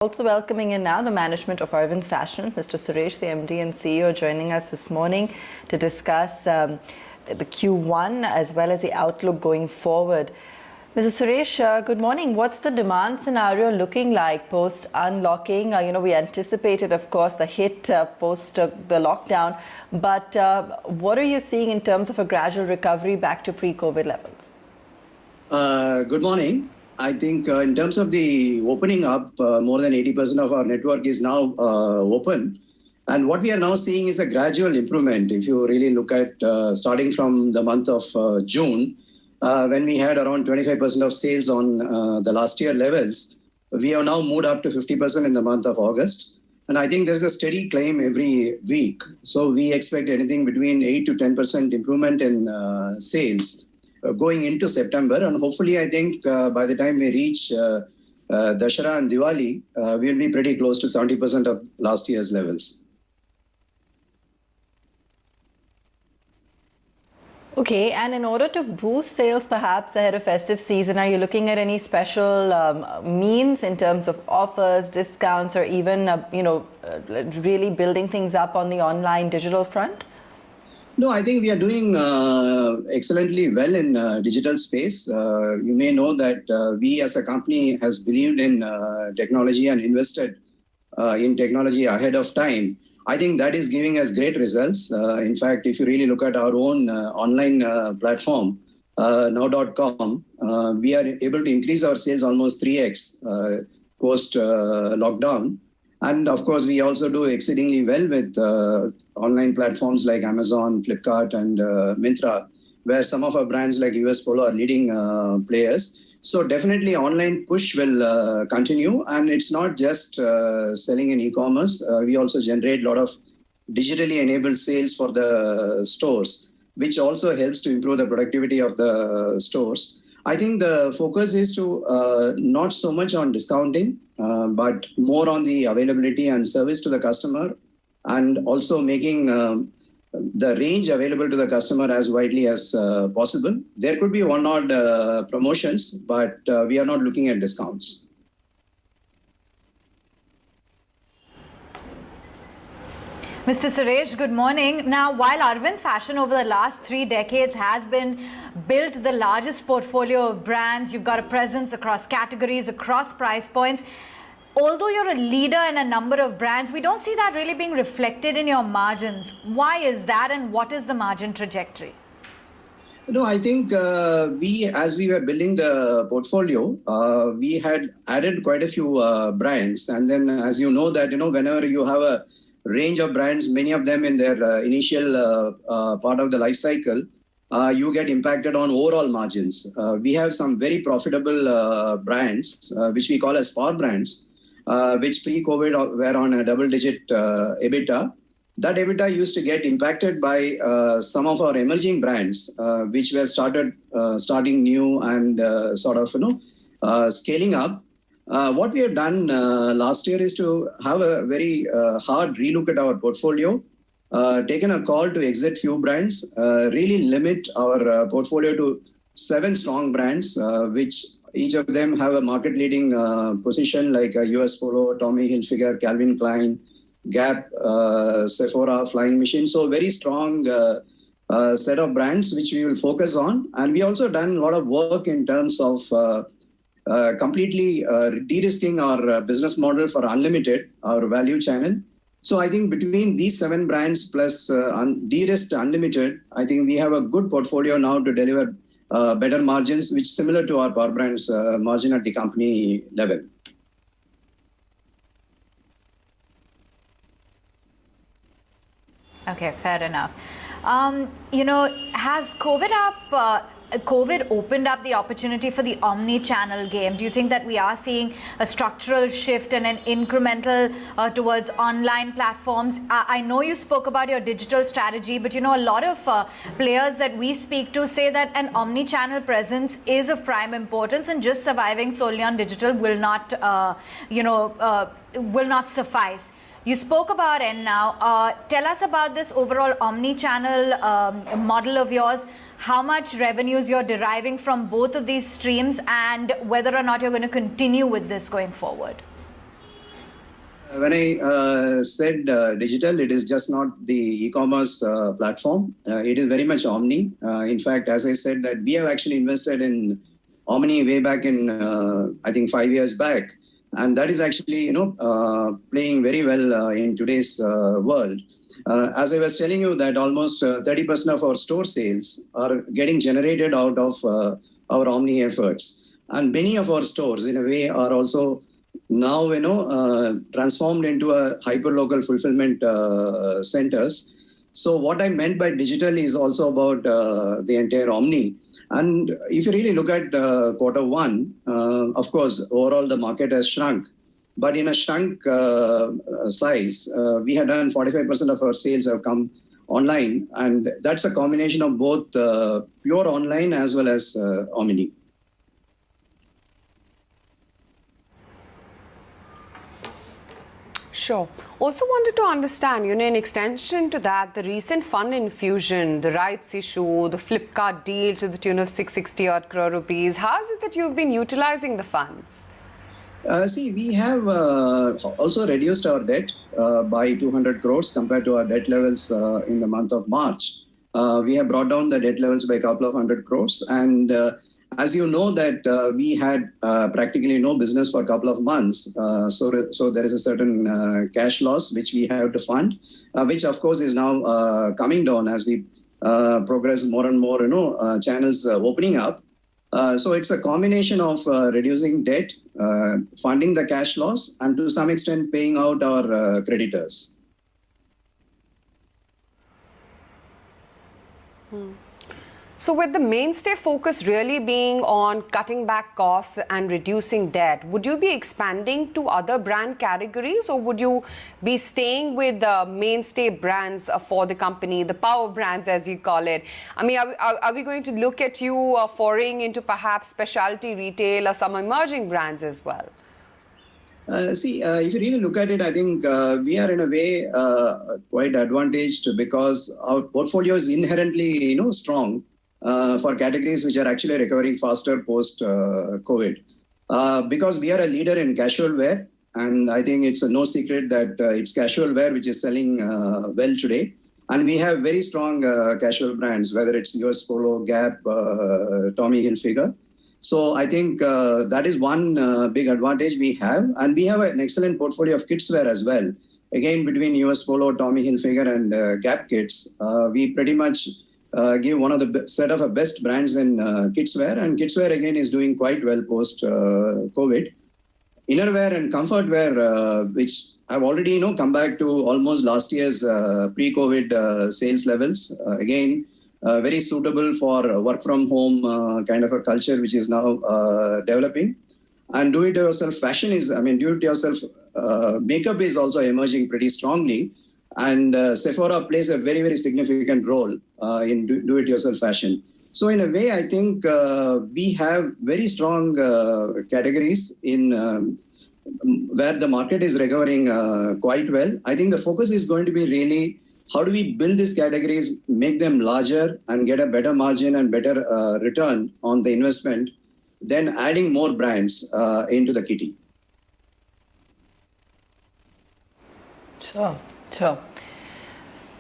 Also welcoming in now the management of Arvind Fashions, Mr. Suresh, the MD and CEO, joining us this morning to discuss the Q1 as well as the outlook going forward. Mr. Suresh, good morning. What's the demand scenario looking like post unlocking? We anticipated, of course, the hit post the lockdown, but what are you seeing in terms of a gradual recovery back to pre-COVID levels? Good morning. I think in terms of the opening up, more than 80% of our network is now open. And what we are now seeing is a gradual improvement. If you really look at starting from the month of June, when we had around 25% of sales on the last year levels, we have now moved up to 50% in the month of August. And I think there's a steady claim every week. So we expect anything between 8 to 10% improvement in sales going into September, and hopefully I think by the time we reach Dusshera and Diwali, we'll be pretty close to 70% of last year's levels. Okay, and in order to boost sales perhaps ahead of festive season, are you looking at any special means in terms of offers, discounts, or even really building things up on the online digital front? No, I think we are doing excellently well in digital space. You may know that we as a company has believed in technology and invested in technology ahead of time. I think that is giving us great results. In fact, if you really look at our own online platform, now.com, we are able to increase our sales almost 3x post-lockdown. And of course, we also do exceedingly well with online platforms like Amazon, Flipkart, and Myntra, where some of our brands like US Polo are leading players. So definitely online push will continue. And it's not just selling in e-commerce. We also generate a lot of digitally enabled sales for the stores, which also helps to improve the productivity of the stores. I think the focus is to not so much on discounting, but more on the availability and service to the customer, and also making the range available to the customer as widely as possible. There could be one odd promotions, but we are not looking at discounts. Mr. Suresh, good morning. Now, while Arvind Fashion over the last 3 decades has been built the largest portfolio of brands, you've got a presence across categories, across price points. Although you're a leader in a number of brands, we don't see that really being reflected in your margins. Why is that, and what is the margin trajectory? No, I think as we were building the portfolio, we had added quite a few brands. And then, as you know that, whenever you have a range of brands, many of them in their initial part of the life cycle, you get impacted on overall margins. We have some very profitable brands, which we call as power brands, which pre-COVID were on a double-digit EBITDA. That EBITDA used to get impacted by some of our emerging brands, which were starting new and scaling up. What we have done last year is to have a very hard relook at our portfolio, taken a call to exit few brands, really limit our portfolio to 7 strong brands, which each of them have a market-leading position like US Polo, Tommy Hilfiger, Calvin Klein, Gap, Sephora, Flying Machine. So very strong set of brands which we will focus on. And we also done a lot of work in terms of completely de-risking our business model for Unlimited, our value channel. So I think between these 7 brands plus de-risked Unlimited, I think we have a good portfolio now to deliver better margins, which is similar to our power brands margin at the company level. Okay, fair enough. Has COVID opened up the opportunity for the omni-channel game? Do you think that we are seeing a structural shift and an incremental towards online platforms? I know you spoke about your digital strategy, but a lot of players that we speak to say that an omni-channel presence is of prime importance, and just surviving solely on digital will not suffice. You spoke about Now. Tell us about this overall omni-channel model of yours. How much revenues you're deriving from both of these streams, and whether or not you're going to continue with this going forward? When I said digital, it is just not the e-commerce platform. It is very much omni. In fact, as I said, that we have actually invested in omni way back in, I think 5 years back. And that is actually, playing very well in today's world. As I was telling you that almost 30% of our store sales are getting generated out of our omni efforts. And many of our stores, in a way, are also now, transformed into a hyper-local fulfillment centers. So what I meant by digital is also about the entire omni. And if you really look at quarter one, of course, overall the market has shrunk. But in a shrunk size, we had done 45% of our sales have come online. And that's a combination of both pure online as well as omni. Sure. Also wanted to understand, in extension to that, the recent fund infusion, the rights issue, the Flipkart deal to the tune of 660 odd crore rupees. How is it that you've been utilizing the funds? We have also reduced our debt by 200 crores compared to our debt levels in the month of March. We have brought down the debt levels by a couple of hundred crores. And as you know that we had practically no business for a couple of months. So there is a certain cash loss which we have to fund, which of course is now coming down as we progress more and more, channels opening up. So it's a combination of reducing debt, funding the cash loss, and to some extent paying out our creditors. So with the mainstay focus really being on cutting back costs and reducing debt, would you be expanding to other brand categories, or would you be staying with the mainstay brands for the company, the power brands as you call it? I mean, are we going to look at you foraying into perhaps specialty retail or some emerging brands as well? If you really look at it, I think we are in a way quite advantaged because our portfolio is inherently, strong. For categories which are actually recovering faster post-COVID. Because we are a leader in casual wear, and I think it's no secret that it's casual wear which is selling well today. And we have very strong casual brands, whether it's US Polo, Gap, Tommy Hilfiger. So I think that is one big advantage we have. And we have an excellent portfolio of kids wear as well. Again, between US Polo, Tommy Hilfiger and Gap Kids, we pretty much give one of the set of best brands in kidswear, and kidswear again is doing quite well post COVID. Innerwear and comfort wear, which have already come back to almost last year's pre-COVID sales levels. Again, very suitable for work from home kind of a culture which is now developing. And do-it-yourself fashion do-it-yourself makeup is also emerging pretty strongly. And Sephora plays a very, very significant role in do-it-yourself fashion. So in a way, I think we have very strong categories in where the market is recovering quite well. I think the focus is going to be really how do we build these categories, make them larger and get a better margin and better return on the investment, then adding more brands into the kitty. Sure.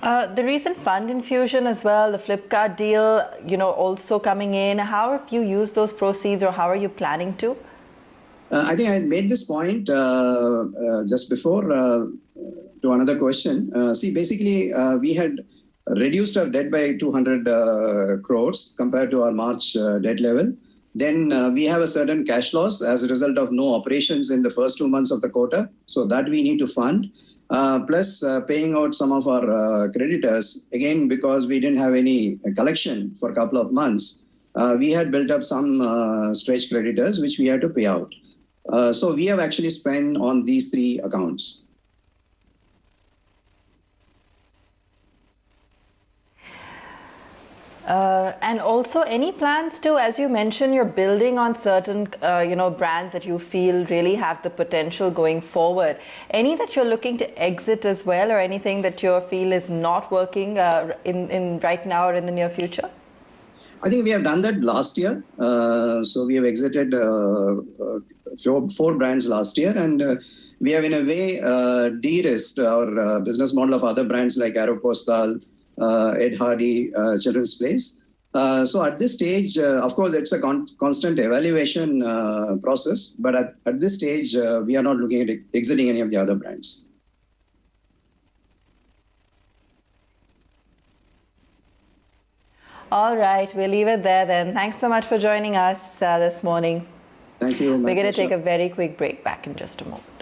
The recent fund infusion as well, the Flipkart deal, also coming in. How have you used those proceeds, or how are you planning to? I think I made this point just before to another question. Basically, we had reduced our debt by 200 crores compared to our March debt level. Then we have a certain cash loss as a result of no operations in the first 2 months of the quarter. So that we need to fund. Plus paying out some of our creditors, again, because we didn't have any collection for a couple of months. We had built up some stretch creditors, which we had to pay out. So we have actually spent on these three accounts. And also, any plans to, as you mentioned, you're building on certain, brands that you feel really have the potential going forward. Any that you're looking to exit as well, or anything that you feel is not working in right now or in the near future? I think we have done that last year. So we have exited 4 brands last year, and we have in a way de-risked our business model of other brands like Aeropostale, Ed Hardy, Children's Place. So at this stage, of course, it's a constant evaluation process. But at this stage, we are not looking at exiting any of the other brands. All right, we'll leave it there then. Thanks so much for joining us this morning. Thank you. We're going to take a very quick break. Back in just a moment.